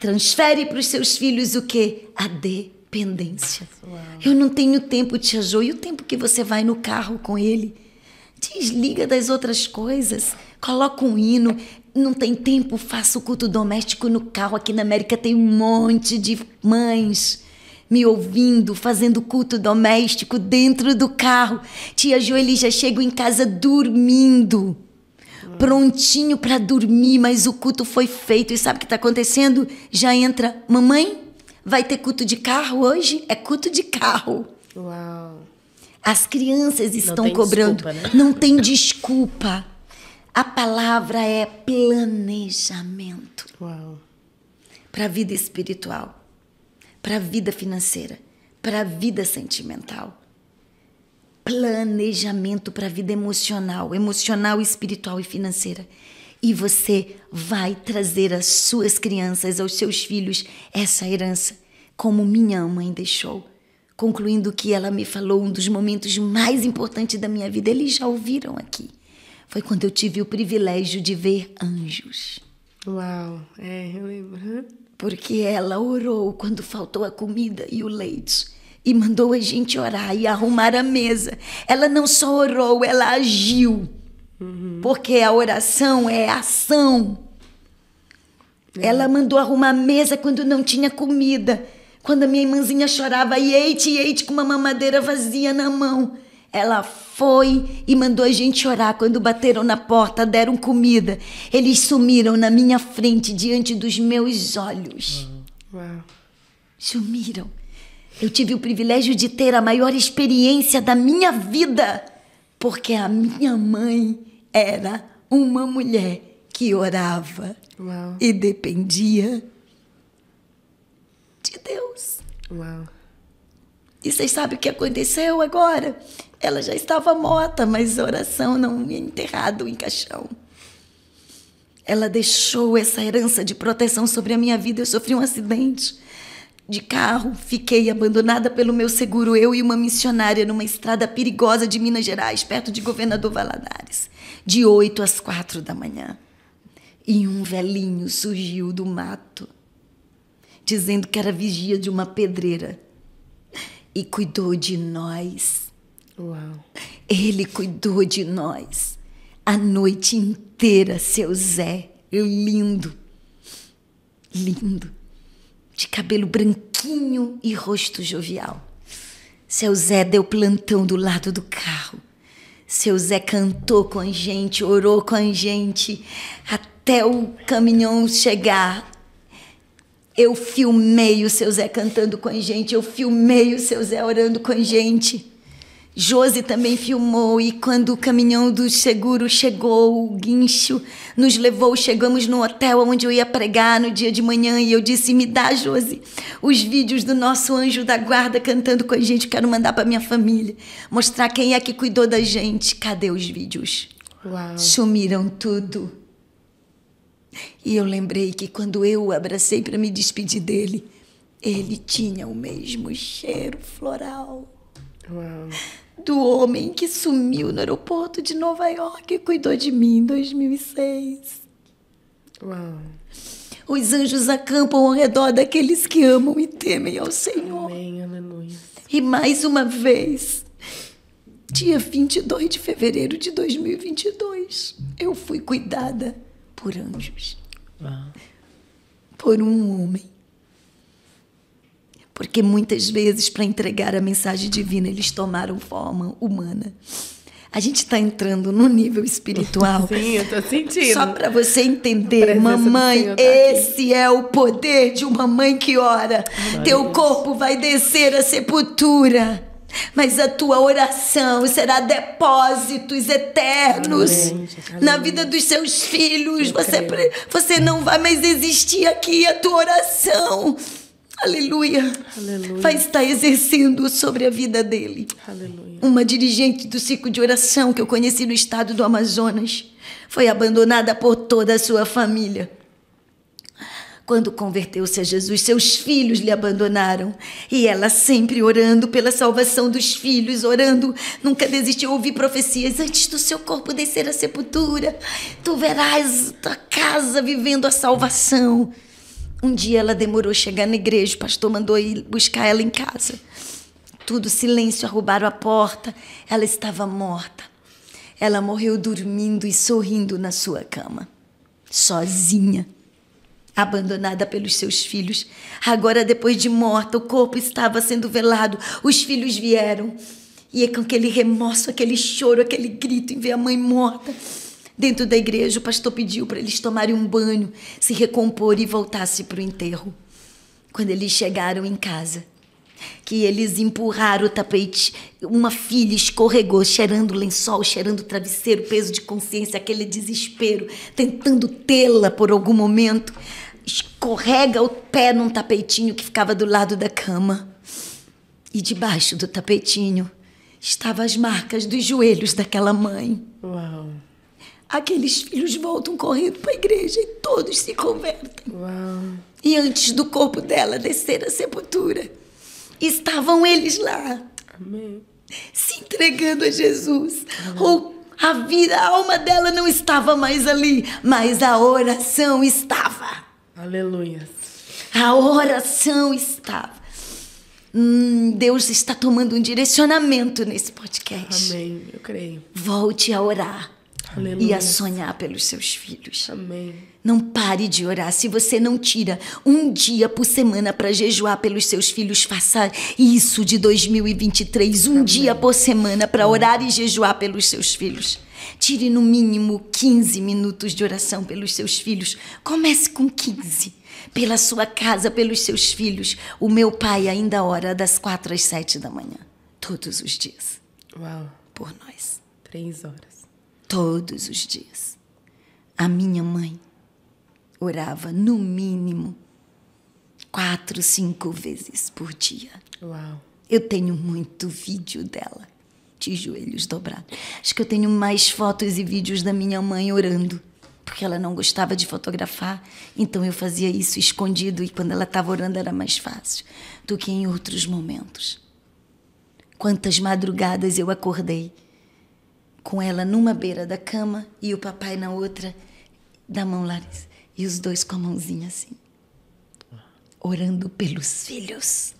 transfere para os seus filhos o quê? A dependência. Uau. Eu não tenho tempo, tia Jo, e o tempo que você vai no carro com ele? Desliga das outras coisas, coloca um hino. Não tem tempo, faça o culto doméstico no carro. Aqui na América tem um monte de mães me ouvindo, fazendo culto doméstico dentro do carro. Tia Joeli já chega em casa dormindo, prontinho para dormir, mas o culto foi feito. E sabe o que está acontecendo? Já entra, mamãe, vai ter culto de carro hoje? É culto de carro. Uau. As crianças estão tem cobrando. desculpa, né? Não tem desculpa. A palavra é planejamento. Uau. Para a vida espiritual, para a vida financeira, para a vida sentimental. Planejamento para a vida emocional, espiritual e financeira. E você vai trazer às suas crianças, aos seus filhos, essa herança, como minha mãe deixou. Concluindo que ela me falou, um dos momentos mais importantes da minha vida, eles já ouviram aqui. Foi quando eu tive o privilégio de ver anjos. Uau, eu lembro. Porque ela orou quando faltou a comida e o leite. E mandou a gente orar e arrumar a mesa. Ela não só orou, ela agiu. Porque a oração é ação. Ela mandou arrumar a mesa quando não tinha comida. Quando a minha irmãzinha chorava, eite, com uma mamadeira vazia na mão. Ela foi e mandou a gente orar. Quando bateram na porta, deram comida. Eles sumiram na minha frente, diante dos meus olhos. Uau. Sumiram. Eu tive o privilégio de ter a maior experiência da minha vida, porque a minha mãe era uma mulher que orava. Uau. E dependia de Deus. Uau. E vocês sabem o que aconteceu agora? Ela já estava morta, mas a oração não ia enterrada em caixão. Ela deixou essa herança de proteção sobre a minha vida. Eu sofri um acidente de carro, fiquei abandonada pelo meu seguro, eu e uma missionária, numa estrada perigosa de Minas Gerais, perto de Governador Valadares, de 8 às 4 da manhã. E um velhinho surgiu do mato, dizendo que era vigia de uma pedreira, e cuidou de nós. Uau. Ele cuidou de nós a noite inteira, seu Zé, lindo, lindo, de cabelo branquinho e rosto jovial. Seu Zé deu plantão do lado do carro. Seu Zé cantou com a gente, orou com a gente, até o caminhão chegar. Eu filmei o seu Zé cantando com a gente, eu filmei o seu Zé orando com a gente. Josi também filmou, e quando o caminhão do seguro chegou, o guincho nos levou, chegamos no hotel onde eu ia pregar no dia de manhã, e eu disse: me dá, Josi, os vídeos do nosso anjo da guarda cantando com a gente, quero mandar para minha família, mostrar quem é que cuidou da gente. Cadê os vídeos? Uau. Sumiram tudo. E eu lembrei que quando eu o abracei para me despedir dele, ele tinha o mesmo cheiro floral. Uau. Do homem que sumiu no aeroporto de Nova York e cuidou de mim em 2006. Uau. Os anjos acampam ao redor daqueles que amam e temem ao Senhor. Amém, aleluia. E mais uma vez, dia 22 de fevereiro de 2022, eu fui cuidada por anjos. Uau. Por um homem. Porque muitas vezes, para entregar a mensagem divina, eles tomaram forma humana. A gente está entrando no nível espiritual. Sim, eu tô sentindo. Só para você entender, mamãe, esse é o poder de uma mãe que ora. Teu corpo vai descer à sepultura, mas a tua oração será depósitos eternos na vida dos seus filhos. Você não vai mais existir aqui, a tua oração, aleluia, vai estar exercendo sobre a vida dele. Aleluia. Uma dirigente do ciclo de oração que eu conheci no estado do Amazonas foi abandonada por toda a sua família. Quando converteu-se a Jesus, seus filhos lhe abandonaram. E ela sempre orando pela salvação dos filhos, orando, nunca desistiu. Ouvi profecias: antes do seu corpo descer à sepultura, tu verás tua casa vivendo a salvação. Um dia ela demorou a chegar na igreja, o pastor mandou ir buscar ela em casa. Tudo silêncio, arrombaram a porta. Ela estava morta. Ela morreu dormindo e sorrindo na sua cama, sozinha, abandonada pelos seus filhos. Agora, depois de morta, o corpo estava sendo velado. Os filhos vieram. E com aquele remorso, aquele choro, aquele grito em ver a mãe morta, dentro da igreja, o pastor pediu para eles tomarem um banho, se recompor e voltassem para o enterro. Quando eles chegaram em casa, que eles empurraram o tapete, uma filha escorregou, cheirando lençol, cheirando travesseiro, peso de consciência, aquele desespero, tentando tê-la por algum momento. Escorrega o pé num tapetinho que ficava do lado da cama. E debaixo do tapetinho estavam as marcas dos joelhos daquela mãe. Uau. Aqueles filhos voltam correndo para a igreja e todos se convertem. Uau. E antes do corpo dela descer à sepultura, estavam eles lá. Amém. Se entregando a Jesus. Ou a vida, a alma dela não estava mais ali, mas a oração estava. Aleluia. A oração estava. Deus está tomando um direcionamento nesse podcast. Amém. Eu creio. Volte a orar. e a sonhar pelos seus filhos. Amém. Não pare de orar. Se você não tira um dia por semana para jejuar pelos seus filhos, faça isso de 2023. Um dia por semana para orar e jejuar pelos seus filhos. Tire no mínimo 15 minutos de oração pelos seus filhos. Comece com 15. Pela sua casa, pelos seus filhos. O meu pai ainda ora das 4 às 7 da manhã. Todos os dias. Uau. Por nós. 3 horas. Todos os dias. A minha mãe orava no mínimo 4, 5 vezes por dia. Uau. Eu tenho muito vídeo dela, de joelhos dobrados. Acho que eu tenho mais fotos e vídeos da minha mãe orando, porque ela não gostava de fotografar, então eu fazia isso escondido e quando ela estava orando era mais fácil do que em outros momentos. Quantas madrugadas eu acordei com ela numa beira da cama e o papai na outra, da mão Larissa, e os dois com a mãozinha assim, orando pelos filhos.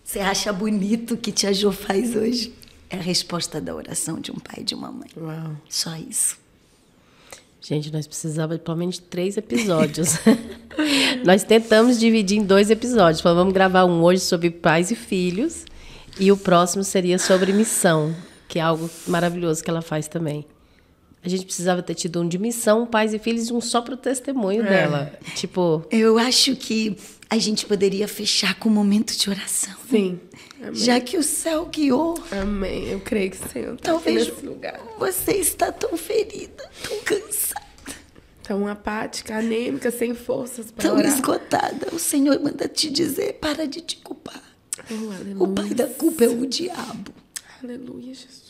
Você acha bonito o que Tia Jo faz hoje? É a resposta da oração de um pai e de uma mãe. Uau. Só isso. Gente, nós precisávamos de pelo menos 3 episódios. Nós tentamos dividir em 2 episódios. Falamos, vamos gravar um hoje sobre pais e filhos. E o próximo seria sobre missão, que é algo maravilhoso que ela faz também. A gente precisava ter tido um de missão, pais e filhos, um só para o testemunho dela. Tipo... Eu acho que a gente poderia fechar com um momento de oração. Sim. Amém. Já que o céu guiou. Amém. Eu creio que o Senhor está Talvez nesse lugar. Você está tão ferida, tão cansada, Tão apática, anêmica, sem forças para tão orar. esgotada. O Senhor manda te dizer, para de te culpar. Oh, aleluia. O pai da culpa é o diabo. Aleluia, Jesus.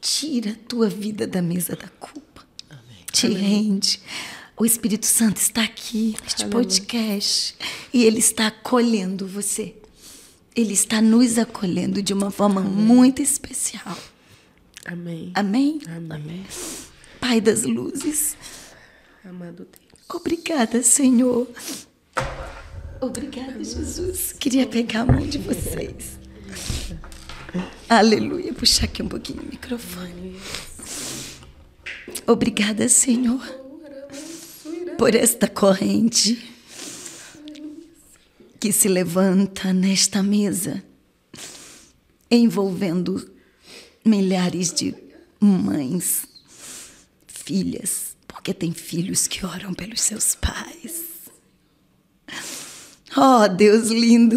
Tira a tua vida da mesa da culpa. Amém. Te rende. O Espírito Santo está aqui neste podcast e Ele está acolhendo você. Ele está nos acolhendo de uma forma muito especial. Amém. Amém? Amém. Pai das luzes. Amado Deus. Obrigada, Senhor. Obrigada, Jesus. Queria pegar a mão de vocês. Aleluia. Puxar aqui um pouquinho o microfone. Obrigada, Senhor, por esta corrente que se levanta nesta mesa, envolvendo milhares de mães, filhas, porque tem filhos que oram pelos seus pais. Oh, Deus lindo!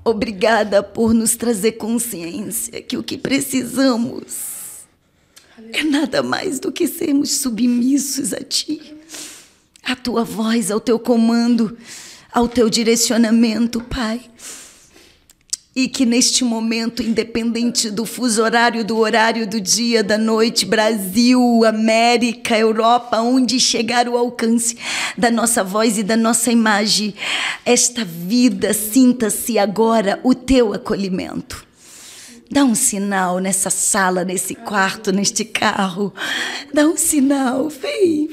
Obrigada por nos trazer consciência que o que precisamos é nada mais do que sermos submissos a Ti, à Tua voz, ao Teu comando, ao Teu direcionamento, Pai. E que neste momento, independente do fuso horário, do horário do dia, da noite, Brasil, América, Europa, onde chegar o alcance da nossa voz e da nossa imagem, esta vida sinta-se agora o Teu acolhimento. Dá um sinal nessa sala, nesse quarto, neste carro. Dá um sinal, vem.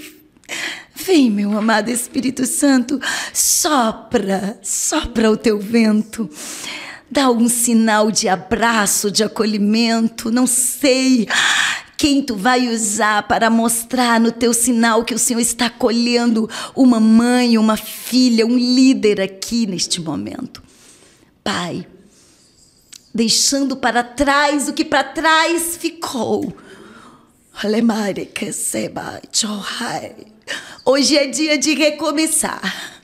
Vem, meu amado Espírito Santo, sopra o Teu vento. Dá um sinal de abraço, de acolhimento. Não sei quem Tu vai usar para mostrar no Teu sinal que o Senhor está acolhendo uma mãe, uma filha, um líder aqui neste momento. Pai, deixando para trás o que para trás ficou. Hoje é dia de recomeçar.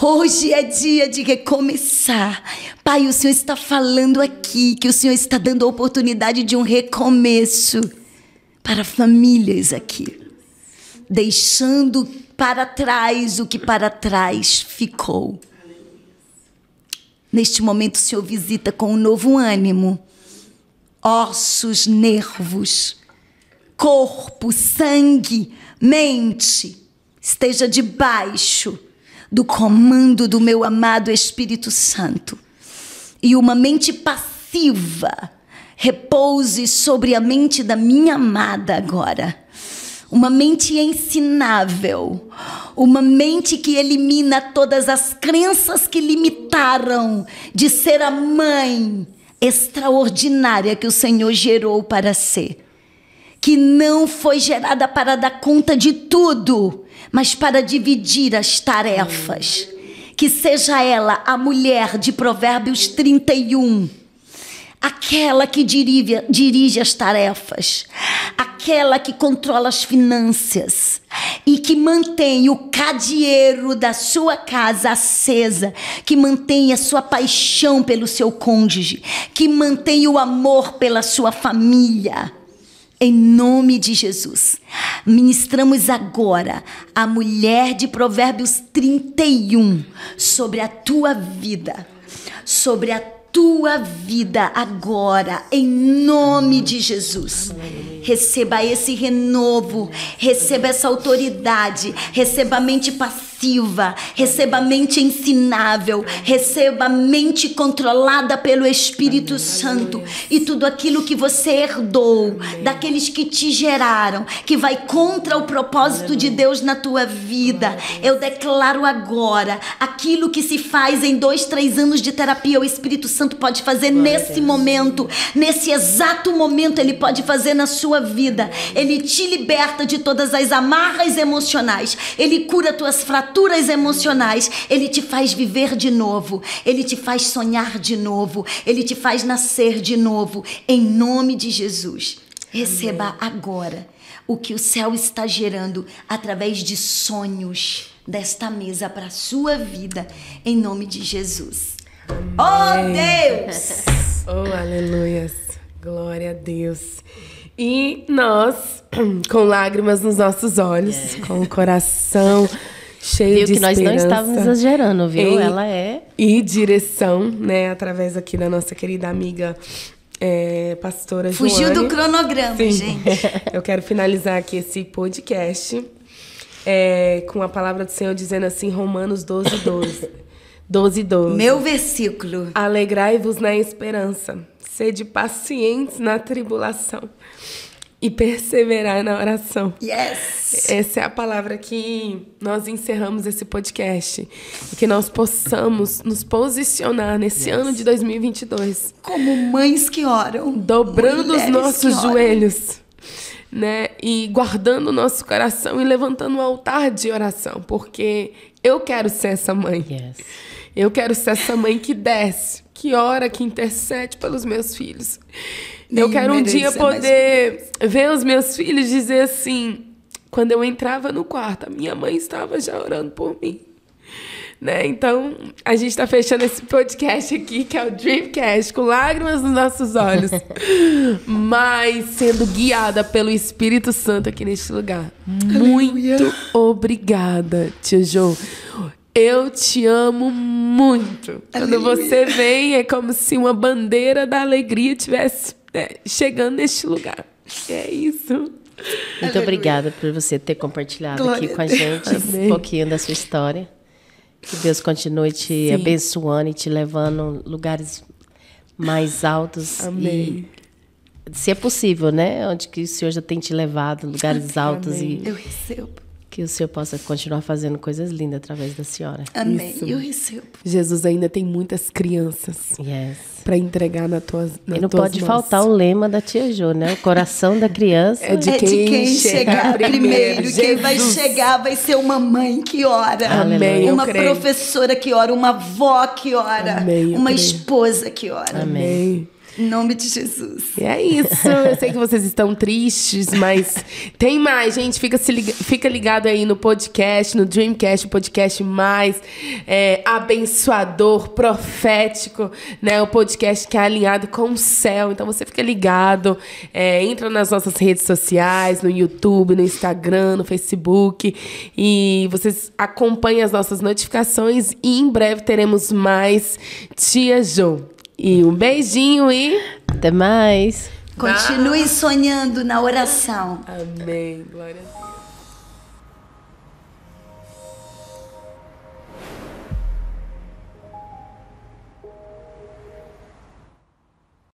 Hoje é dia de recomeçar. Pai, o Senhor está falando aqui que o Senhor está dando a oportunidade de um recomeço para famílias aqui. Deixando para trás o que para trás ficou. Neste momento o Senhor visita com um novo ânimo. Ossos, nervos, corpo, sangue, mente. Esteja debaixo do comando do meu amado Espírito Santo. E uma mente passiva repouse sobre a mente da minha amada agora. Uma mente ensinável. Uma mente que elimina todas as crenças que limitaram de ser a mãe extraordinária que o Senhor gerou para ser. Que não foi gerada para dar conta de tudo, mas para dividir as tarefas. Que seja ela a mulher de Provérbios 31, aquela que dirige as tarefas, aquela que controla as finanças e que mantém o candeeiro da sua casa acesa, que mantém a sua paixão pelo seu cônjuge, que mantém o amor pela sua família. Em nome de Jesus, ministramos agora a mulher de Provérbios 31 sobre a tua vida, sobre a tua vida agora, em nome de Jesus. Receba esse renovo, receba essa autoridade, receba a mente passiva, receba a mente ensinável, receba a mente controlada pelo Espírito Santo e tudo aquilo que você herdou daqueles que te geraram, que vai contra o propósito de Deus na tua vida. Eu declaro agora, aquilo que se faz em 2, 3 anos de terapia, o Espírito Santo pode fazer nesse momento, nesse exato momento ele pode fazer na sua vida. Ele te liberta de todas as amarras emocionais, ele cura tuas fraturas emocionais, ele te faz viver de novo, ele te faz sonhar de novo, ele te faz nascer de novo, em nome de Jesus. Receba agora o que o céu está gerando através de sonhos desta mesa para a sua vida, em nome de Jesus. Oh, Deus! Oh, aleluias! Glória a Deus! E nós, com lágrimas nos nossos olhos, com o coração cheio de que nós esperança, não estávamos exagerando, viu? Ela é... E direção, né? Através aqui da nossa querida amiga pastora Joane. Fugiu do cronograma, Sim. gente. Eu quero finalizar aqui esse podcast com a palavra do Senhor dizendo assim, Romanos 12:12. 12:12. Meu versículo. Alegrai-vos na esperança, sede pacientes na tribulação e perseverai na oração. Yes! Essa é a palavra que nós encerramos esse podcast. E que nós possamos nos posicionar nesse ano de 2022. Como mães que oram. Dobrando os nossos joelhos, né? E guardando o nosso coração e levantando um altar de oração. Porque eu quero ser essa mãe. Yes. Eu quero ser essa mãe que desce, que ora, que intercede pelos meus filhos. Eu quero um dia poder ver os meus filhos dizer assim, quando eu entrava no quarto, a minha mãe estava já orando por mim. Né? Então, a gente está fechando esse podcast aqui, que é o Dreamcast, com lágrimas nos nossos olhos, mas sendo guiada pelo Espírito Santo aqui neste lugar. Muito obrigada, tia Jo. Eu te amo muito. Quando você vem, é como se uma bandeira da alegria estivesse chegando neste lugar. É isso. Muito obrigada por você ter compartilhado aqui com a gente um pouquinho da sua história. Que Deus continue te abençoando e te levando a lugares mais altos. Amém. E, se é possível, né? Onde que o Senhor já tem te levado, lugares altos. Amém. Eu recebo. Que o Senhor possa continuar fazendo coisas lindas através da senhora. Amém. Isso. Eu recebo. Jesus ainda tem muitas crianças para entregar nas tuas mãos. E não pode faltar o lema da tia Jo, né? O coração da criança É de quem chegar primeiro. Quem vai chegar vai ser uma mãe que ora. Amém. Uma professora que ora, uma avó que ora, Amém, uma esposa que ora. Amém. Em nome de Jesus. E é isso. Eu sei que vocês estão tristes, mas tem mais, gente. Fica ligado aí no podcast, no Dreamcast, o podcast mais abençoador, profético, né? O podcast que é alinhado com o céu. Então você fica ligado. Entra nas nossas redes sociais, no YouTube, no Instagram, no Facebook. E vocês acompanhem as nossas notificações. E em breve teremos mais Tia Jo. E um beijinho e... Até mais. Continue sonhando na oração. Amém. Glória a Deus.